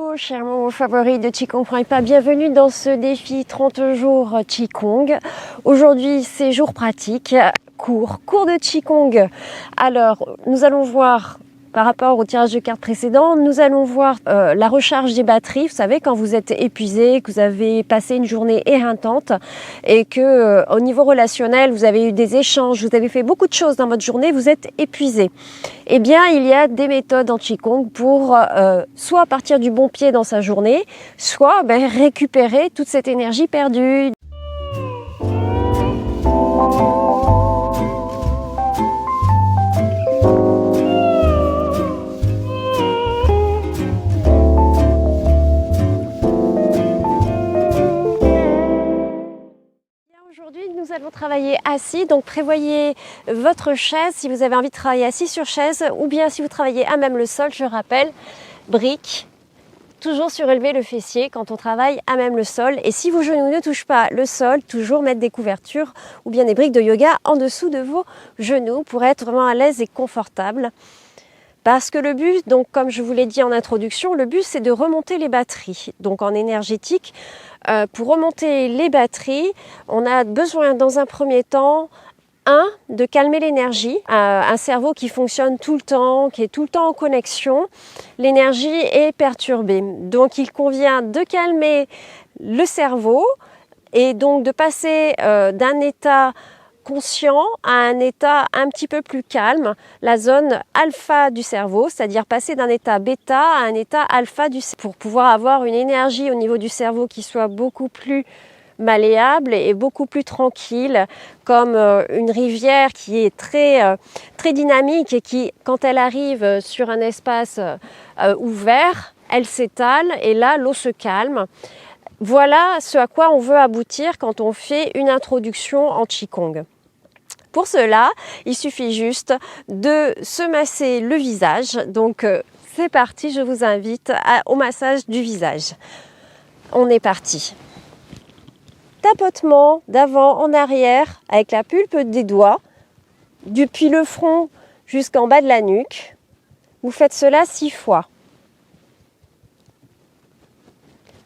Hello, chers membres favoris de Qigong.pas, bienvenue dans ce défi 30 jours Qigong. Aujourd'hui, c'est jour pratique, cours de Qigong. Alors, nous allons voir, par rapport au tirage de cartes précédent, nous allons voir la recharge des batteries. Vous savez, quand vous êtes épuisé, que vous avez passé une journée éreintante et que au niveau relationnel, vous avez eu des échanges, vous avez fait beaucoup de choses dans votre journée, vous êtes épuisé. Eh bien, il y a des méthodes en Qigong pour soit partir du bon pied dans sa journée, soit récupérer toute cette énergie perdue. Aujourd'hui, nous allons travailler assis, donc prévoyez votre chaise si vous avez envie de travailler assis sur chaise ou bien si vous travaillez à même le sol, je rappelle, briques, toujours surélever le fessier quand on travaille à même le sol. Et si vos genoux ne touchent pas le sol, toujours mettre des couvertures ou bien des briques de yoga en dessous de vos genoux pour être vraiment à l'aise et confortable. Parce que le but, donc comme je vous l'ai dit en introduction, le but c'est de remonter les batteries. Donc en énergétique, pour remonter les batteries, on a besoin dans un premier temps, de calmer l'énergie. Un cerveau qui fonctionne tout le temps, qui est tout le temps en connexion, l'énergie est perturbée. Donc il convient de calmer le cerveau et donc de passer d'un état conscient à un état un petit peu plus calme, la zone alpha du cerveau, c'est-à-dire passer d'un état bêta à un état alpha du cerveau, pour pouvoir avoir une énergie au niveau du cerveau qui soit beaucoup plus malléable et beaucoup plus tranquille, comme une rivière qui est très dynamique et qui, quand elle arrive sur un espace ouvert, elle s'étale et là l'eau se calme. Voilà ce à quoi on veut aboutir quand on fait une introduction en Qigong. Pour cela, il suffit juste de se masser le visage. Donc c'est parti, je vous invite au massage du visage. On est parti. Tapotement d'avant en arrière avec la pulpe des doigts, depuis le front jusqu'en bas de la nuque. Vous faites cela 6 fois.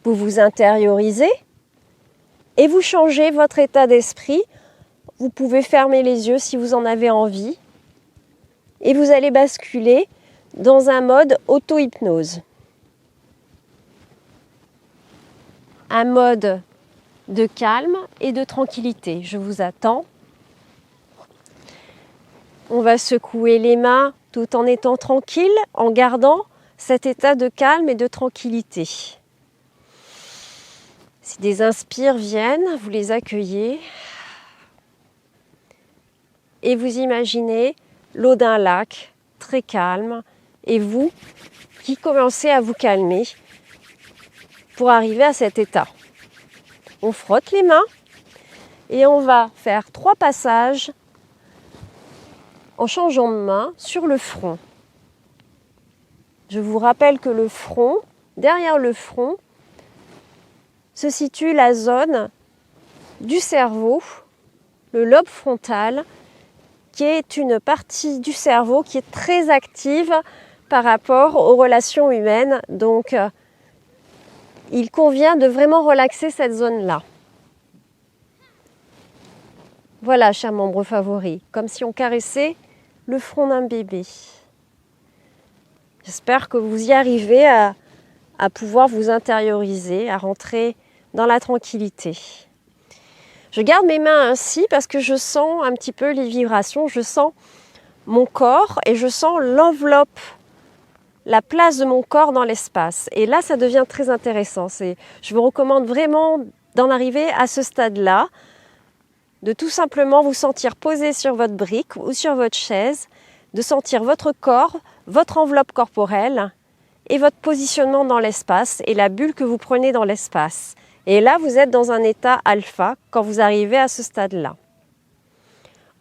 Vous vous intériorisez et vous changez votre état d'esprit. Vous pouvez fermer les yeux si vous en avez envie. Et vous allez basculer dans un mode auto-hypnose. Un mode de calme et de tranquillité. Je vous attends. On va secouer les mains tout en étant tranquille, en gardant cet état de calme et de tranquillité. Si des inspires viennent, vous les accueillez et vous imaginez l'eau d'un lac très calme et vous qui commencez à vous calmer pour arriver à cet état. On frotte les mains et on va faire 3 passages en changeant de main sur le front. Je vous rappelle que le front, derrière le front, se situe la zone du cerveau, le lobe frontal, qui est une partie du cerveau qui est très active par rapport aux relations humaines. Donc, il convient de vraiment relaxer cette zone-là. Voilà, chers membres favoris, comme si on caressait le front d'un bébé. J'espère que vous y arrivez à pouvoir vous intérioriser, à rentrer dans la tranquillité. Je garde mes mains ainsi parce que je sens un petit peu les vibrations, je sens mon corps et je sens l'enveloppe, la place de mon corps dans l'espace. Et là, ça devient très intéressant. Je vous recommande vraiment d'en arriver à ce stade-là, de tout simplement vous sentir posé sur votre brique ou sur votre chaise, de sentir votre corps, votre enveloppe corporelle et votre positionnement dans l'espace et la bulle que vous prenez dans l'espace. Et là, vous êtes dans un état alpha quand vous arrivez à ce stade-là.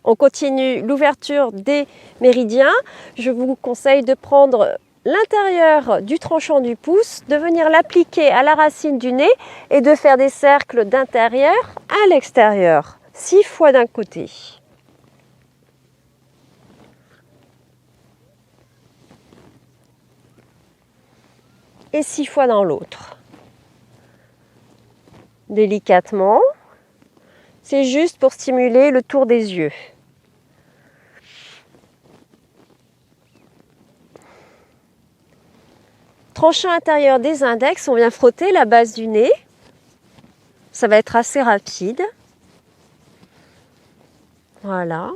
On continue l'ouverture des méridiens. Je vous conseille de prendre l'intérieur du tranchant du pouce, de venir l'appliquer à la racine du nez et de faire des cercles d'intérieur à l'extérieur, 6 fois d'un côté. et 6 fois dans l'autre. Délicatement, c'est juste pour stimuler le tour des yeux. Tranchant intérieur des index, on vient frotter la base du nez. Ça va être assez rapide. Voilà.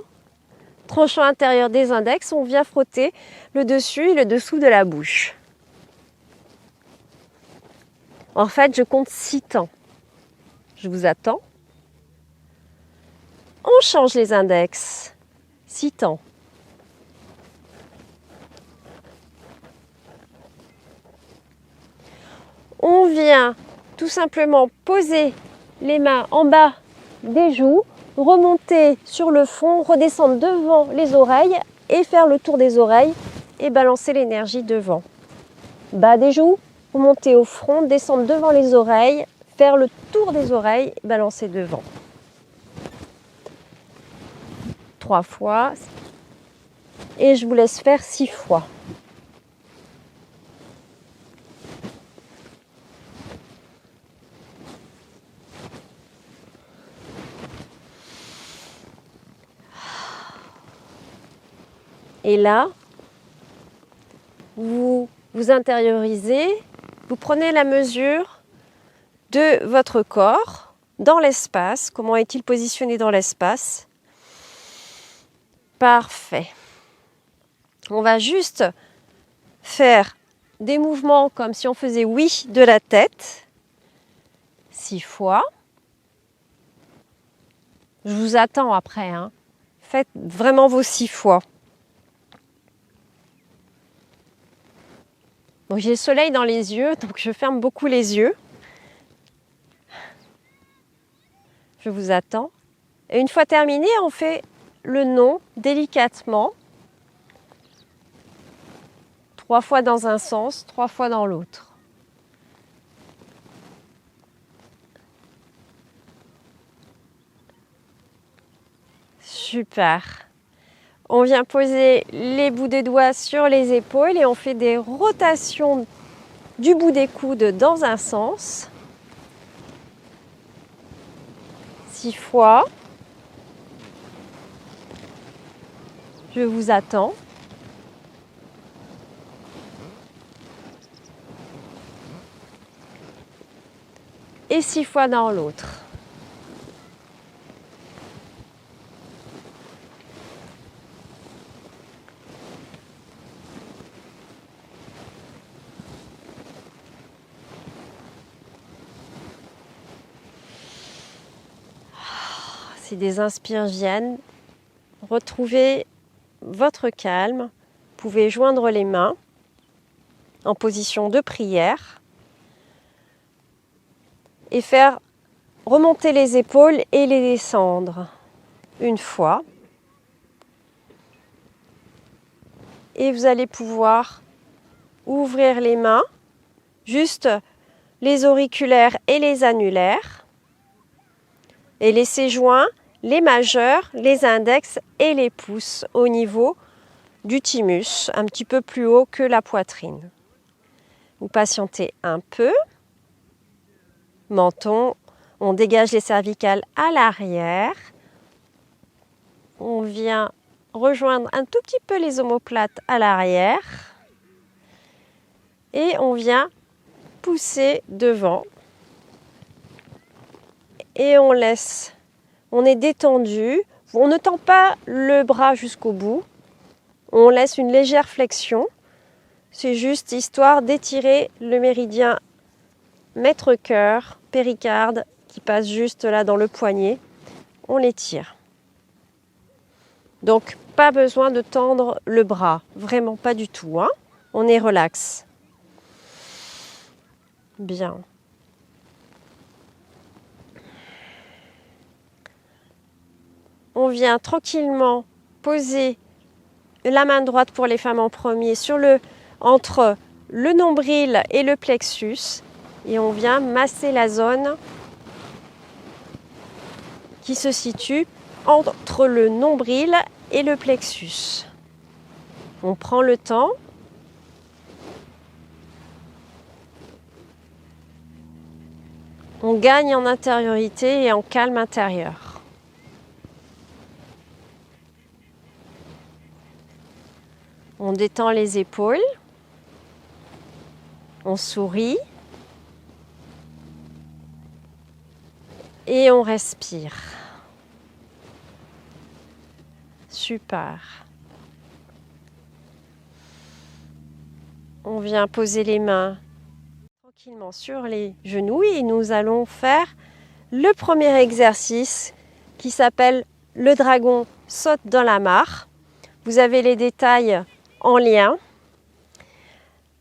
Tranchant intérieur des index, on vient frotter le dessus et le dessous de la bouche. En fait, je compte 6 temps. Je vous attends. On change les index. 6 temps. On vient tout simplement poser les mains en bas des joues, remonter sur le front, redescendre devant les oreilles et faire le tour des oreilles et balancer l'énergie devant. Bas des joues, remonter au front, descendre devant les oreilles, faire le tour des oreilles et balancer devant. 3 fois et je vous laisse faire 6 fois. Et là, vous vous intériorisez, vous prenez la mesure de votre corps dans l'espace. Comment est-il positionné dans l'espace? Parfait. On va juste faire des mouvements comme si on faisait oui de la tête. 6 fois. Je vous attends après, hein. Faites vraiment vos 6 fois. Donc j'ai le soleil dans les yeux, donc je ferme beaucoup les yeux. Je vous attends. Et une fois terminé, on fait le nom délicatement. 3 fois dans un sens, 3 fois dans l'autre. Super. On vient poser les bouts des doigts sur les épaules et on fait des rotations du bout des coudes dans un sens. 6 fois. Je vous attends. Et 6 fois dans l'autre. Si des inspires viennent, retrouvez votre calme. Vous pouvez joindre les mains en position de prière et faire remonter les épaules et les descendre une fois. Et vous allez pouvoir ouvrir les mains, juste les auriculaires et les annulaires, et laisser joints les majeurs, les index et les pouces au niveau du thymus, un petit peu plus haut que la poitrine. Vous patientez un peu. Menton, on dégage les cervicales à l'arrière. On vient rejoindre un tout petit peu les omoplates à l'arrière. Et on vient pousser devant. Et on laisse. On est détendu. On ne tend pas le bras jusqu'au bout. On laisse une légère flexion. C'est juste histoire d'étirer le méridien maître-cœur, péricarde, qui passe juste là dans le poignet. On l'étire. Donc, pas besoin de tendre le bras. Vraiment pas du tout, hein. On est relax. Bien. On vient tranquillement poser la main droite pour les femmes en premier entre le nombril et le plexus. Et on vient masser la zone qui se situe entre le nombril et le plexus. On prend le temps. On gagne en intériorité et en calme intérieur. On détend les épaules. On sourit. Et on respire. Super. On vient poser les mains tranquillement sur les genoux et nous allons faire le premier exercice qui s'appelle le dragon saute dans la mare. Vous avez les détails en lien.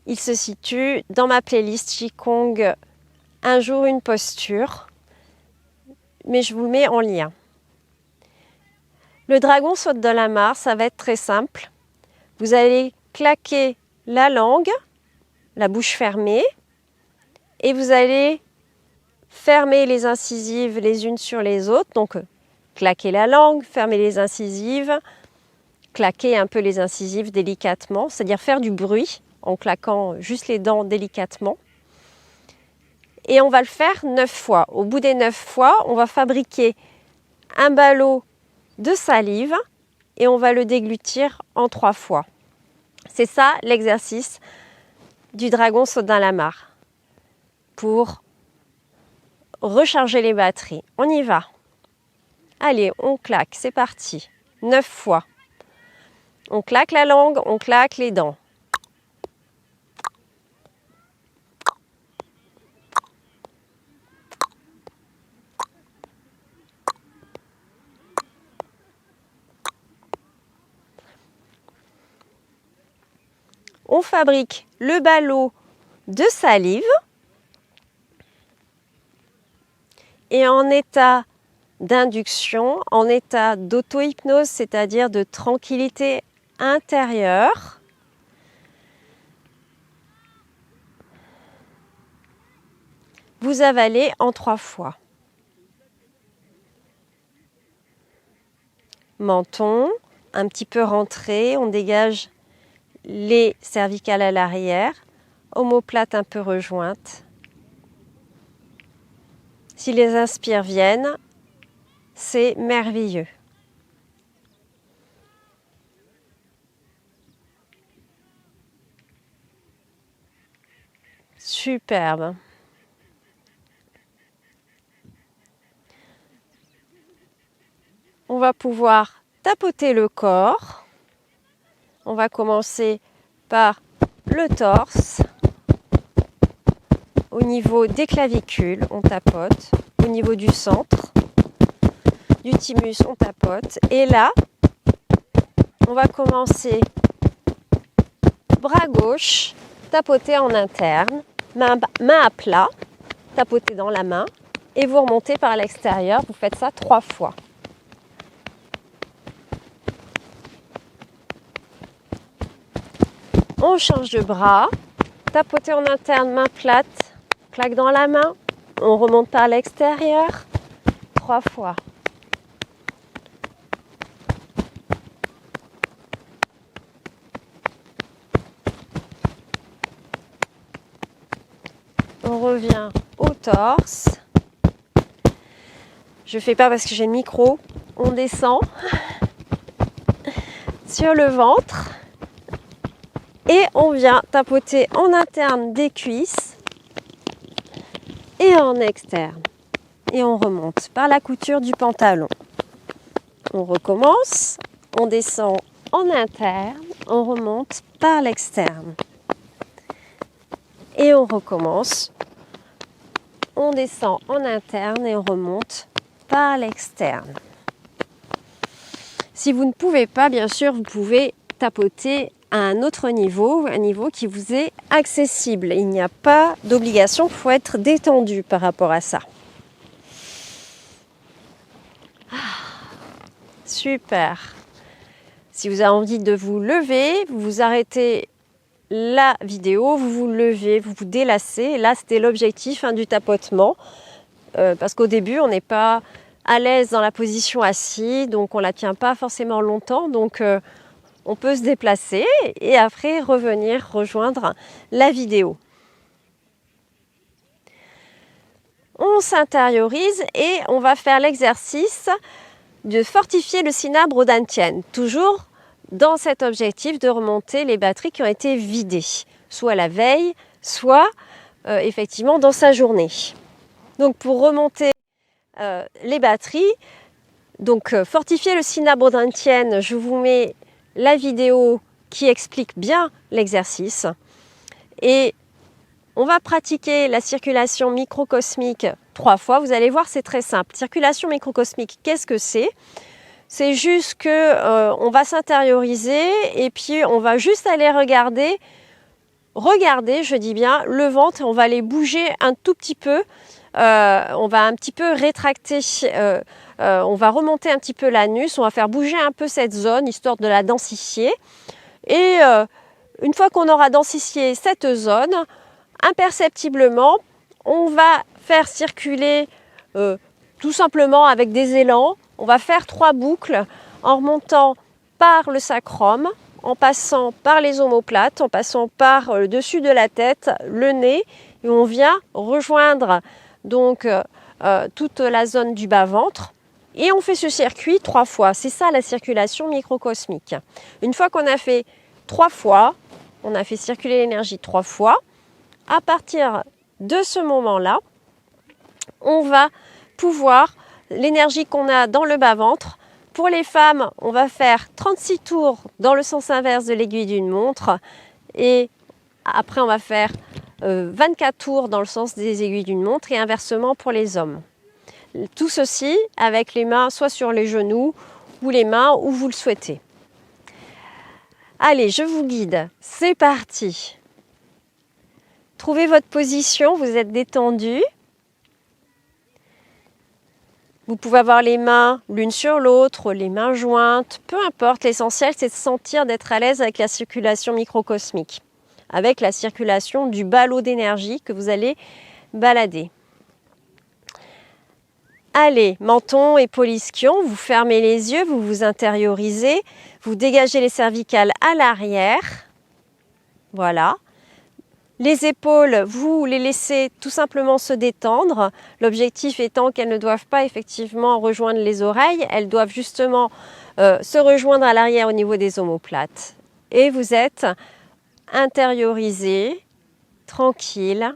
Il se situe dans ma playlist Qigong Un jour une posture, mais je vous le mets en lien. Le dragon saute dans la mare, ça va être très simple. Vous allez claquer la langue, la bouche fermée, et vous allez fermer les incisives les unes sur les autres. Donc, claquer la langue, fermer les incisives, claquer un peu les incisives délicatement, c'est-à-dire faire du bruit en claquant juste les dents délicatement. Et on va le faire 9 fois. Au bout des 9 fois, on va fabriquer un ballot de salive et on va le déglutir en 3 fois. C'est ça l'exercice du dragon saute dans la mare pour recharger les batteries. On y va. Allez, on claque, c'est parti. 9 fois. On claque la langue, on claque les dents. On fabrique le ballot de salive et en état d'induction, en état d'auto-hypnose, c'est-à-dire de tranquillité intérieure, vous avalez en 3 fois. Menton, un petit peu rentré, on dégage les cervicales à l'arrière, omoplate un peu rejointe. Si les inspires viennent, c'est merveilleux. Superbe. On va pouvoir tapoter le corps. On va commencer par le torse. Au niveau des clavicules, on tapote. Au niveau du centre, du thymus, on tapote. Et là, on va commencer bras gauche, tapoter en interne, main à plat, tapoter dans la main. Et vous remontez par l'extérieur. Vous faites ça 3 fois. On change de bras, tapoter en interne, main plate, claque dans la main, on remonte par l'extérieur, 3 fois. On revient au torse. Je ne fais pas parce que j'ai le micro. On descend sur le ventre. Et on vient tapoter en interne des cuisses et en externe. Et on remonte par la couture du pantalon. On recommence, on descend en interne, on remonte par l'externe. Et on recommence, on descend en interne et on remonte par l'externe. Si vous ne pouvez pas, bien sûr, vous pouvez tapoter à un autre niveau, un niveau qui vous est accessible. Il n'y a pas d'obligation, il faut être détendu par rapport à ça. Super. Si vous avez envie de vous lever, vous vous arrêtez la vidéo, vous vous levez, vous vous délassez. Là, c'était l'objectif du tapotement. Parce qu'au début, on n'est pas à l'aise dans la position assise, donc on ne la tient pas forcément longtemps. Donc, on peut se déplacer et après revenir rejoindre la vidéo. On on s'intériorise et on va faire l'exercice de fortifier le cinabre au dantian, toujours dans cet objectif de remonter les batteries qui ont été vidées, soit la veille, soit effectivement dans sa journée. Donc pour remonter les batteries, donc fortifier le cinabre au dantian, je vous mets la vidéo qui explique bien l'exercice. Et on va pratiquer la circulation microcosmique 3 fois. Vous allez voir, c'est très simple. Circulation microcosmique, qu'est-ce que c'est? C'est juste que on va s'intérioriser et puis on va juste aller regarder, je dis bien, le ventre. On va aller bouger un tout petit peu. On va un petit peu rétracter, on va remonter un petit peu l'anus. On va faire bouger un peu cette zone, histoire de la densifier. Et une fois qu'on aura densifié cette zone, imperceptiblement, on va faire circuler tout simplement avec des élans. On va faire 3 boucles en remontant par le sacrum, en passant par les omoplates, en passant par le dessus de la tête, le nez, et on vient rejoindre donc toute la zone du bas-ventre. Et on fait ce circuit 3 fois. C'est ça la circulation microcosmique. Une fois qu'on a fait 3 fois, on a fait circuler l'énergie 3 fois, à partir de ce moment-là, on va pouvoir, l'énergie qu'on a dans le bas-ventre, pour les femmes, on va faire 36 tours dans le sens inverse de l'aiguille d'une montre et après on va faire 24 tours dans le sens des aiguilles d'une montre et inversement pour les hommes. Tout ceci avec les mains soit sur les genoux ou les mains où vous le souhaitez. Allez, je vous guide, c'est parti. Trouvez votre position, vous êtes détendu. Vous pouvez avoir les mains l'une sur l'autre, les mains jointes, peu importe. L'essentiel, c'est de sentir d'être à l'aise avec la circulation microcosmique, avec la circulation du ballot d'énergie que vous allez balader. Allez, menton, épaules ischion, vous fermez les yeux, vous vous intériorisez, vous dégagez les cervicales à l'arrière. Voilà. Les épaules, vous les laissez tout simplement se détendre. L'objectif étant qu'elles ne doivent pas effectivement rejoindre les oreilles, elles doivent justement se rejoindre à l'arrière au niveau des omoplates. Et vous êtes intériorisé, tranquille,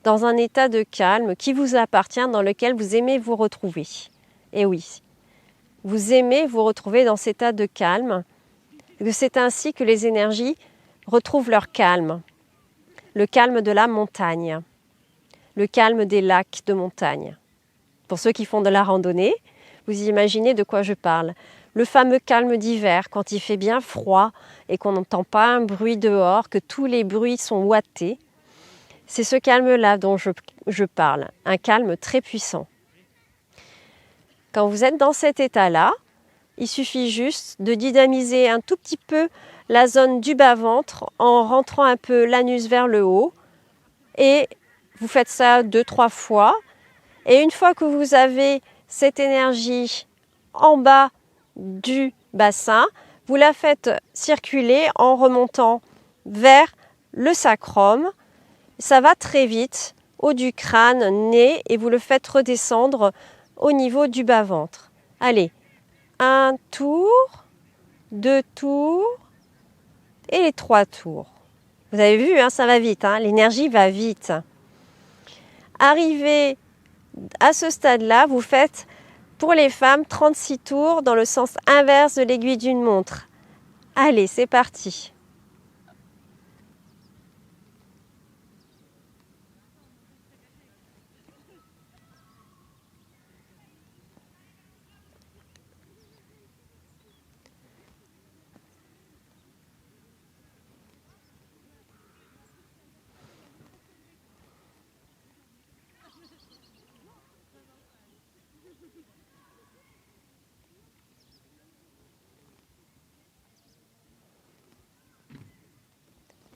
dans un état de calme qui vous appartient, dans lequel vous aimez vous retrouver. Et oui, vous aimez vous retrouver dans cet état de calme. C'est ainsi que les énergies retrouvent leur calme. Le calme de la montagne, le calme des lacs de montagne. Pour ceux qui font de la randonnée, vous imaginez de quoi je parle. Le fameux calme d'hiver, quand il fait bien froid et qu'on n'entend pas un bruit dehors, que tous les bruits sont ouatés. C'est ce calme-là dont je parle, un calme très puissant. Quand vous êtes dans cet état-là, il suffit juste de dynamiser un tout petit peu la zone du bas-ventre en rentrant un peu l'anus vers le haut. Et vous faites ça 2-3 fois. Et une fois que vous avez cette énergie en bas du bassin, vous la faites circuler en remontant vers le sacrum. Ça va très vite, haut du crâne, nez, et vous le faites redescendre au niveau du bas-ventre. Allez, 1 tour, 2 tours et les 3 tours. Vous avez vu, hein, ça va vite, hein, l'énergie va vite. Arrivé à ce stade-là, vous faites pour les femmes 36 tours dans le sens inverse de l'aiguille d'une montre. Allez, c'est parti.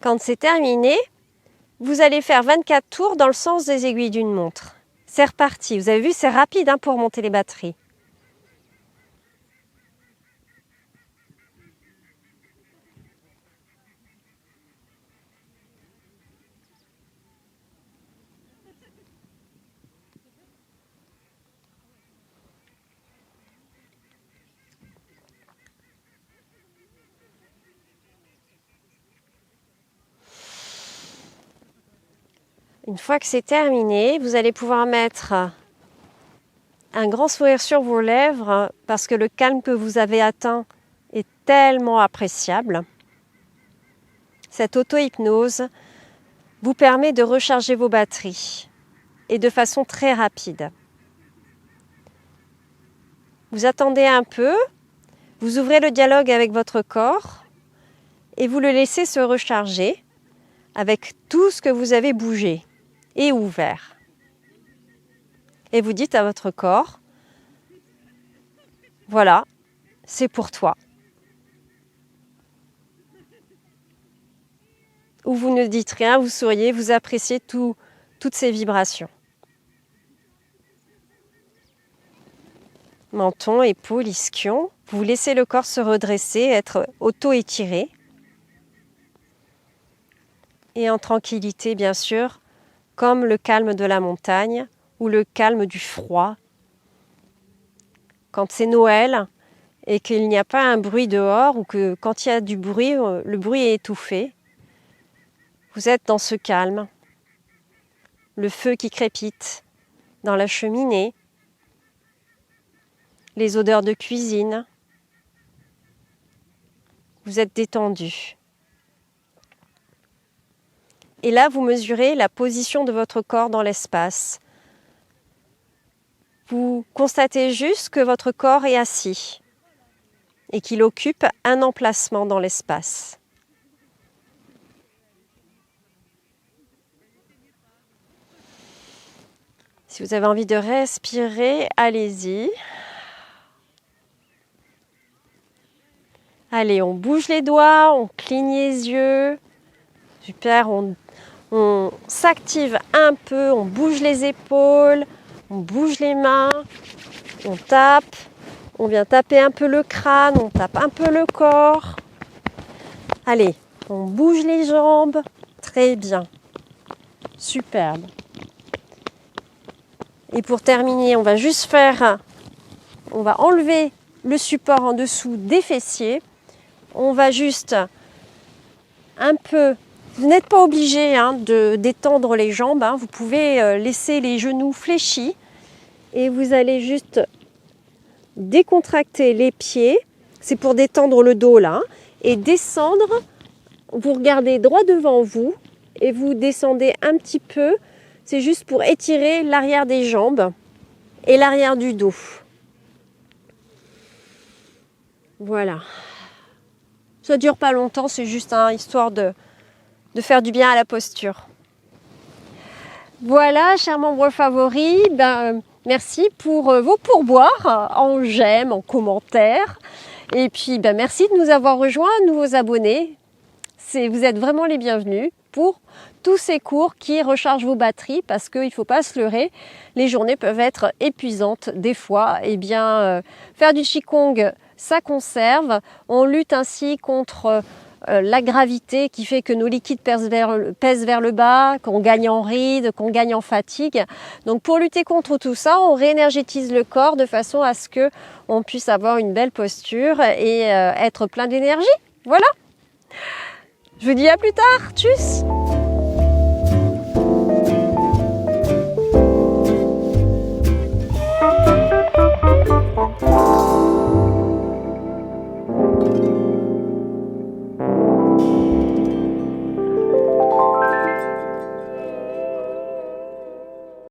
Quand c'est terminé, vous allez faire 24 tours dans le sens des aiguilles d'une montre. C'est reparti. Vous avez vu, c'est rapide hein, pour monter les batteries. Une fois que c'est terminé, vous allez pouvoir mettre un grand sourire sur vos lèvres parce que le calme que vous avez atteint est tellement appréciable. Cette auto-hypnose vous permet de recharger vos batteries et de façon très rapide. Vous attendez un peu, vous ouvrez le dialogue avec votre corps et vous le laissez se recharger avec tout ce que vous avez bougé et ouvert. Et vous dites à votre corps, voilà, c'est pour toi. Ou vous ne dites rien, vous souriez, vous appréciez toutes ces vibrations. Menton, épaules, ischion. Vous laissez le corps se redresser, être auto-étiré. Et en tranquillité, bien sûr, comme le calme de la montagne ou le calme du froid. Quand c'est Noël et qu'il n'y a pas un bruit dehors ou que quand il y a du bruit, le bruit est étouffé, vous êtes dans ce calme. Le feu qui crépite dans la cheminée, les odeurs de cuisine. Vous êtes détendu. Et là, vous mesurez la position de votre corps dans l'espace. Vous constatez juste que votre corps est assis et qu'il occupe un emplacement dans l'espace. Si vous avez envie de respirer, allez-y. Allez, on bouge les doigts, on cligne les yeux. Super, on s'active un peu, on bouge les épaules, on bouge les mains, on tape, on vient taper un peu le crâne, on tape un peu le corps. Allez, on bouge les jambes, très bien, superbe. Et pour terminer, on va enlever le support en dessous des fessiers. On va juste un peu, vous n'êtes pas obligé de détendre les jambes, vous pouvez laisser les genoux fléchis et vous allez juste décontracter les pieds, c'est pour détendre le dos là, et descendre, vous regardez droit devant vous et vous descendez un petit peu, c'est juste pour étirer l'arrière des jambes et l'arrière du dos. Voilà. Ça ne dure pas longtemps, c'est juste histoire de faire du bien à la posture. Voilà, chers membres favoris, merci pour vos pourboires en j'aime, en commentaire. Et puis, merci de nous avoir rejoints, nouveaux abonnés. Vous êtes vraiment les bienvenus pour tous ces cours qui rechargent vos batteries parce qu'il ne faut pas se leurrer, les journées peuvent être épuisantes des fois. Faire du Qigong, ça conserve. On lutte ainsi contre la gravité qui fait que nos liquides pèsent vers le bas, qu'on gagne en rides, qu'on gagne en fatigue. Donc pour lutter contre tout ça, on réénergétise le corps de façon à ce qu'on puisse avoir une belle posture et être plein d'énergie. Voilà. Je vous dis à plus tard. Tchuss.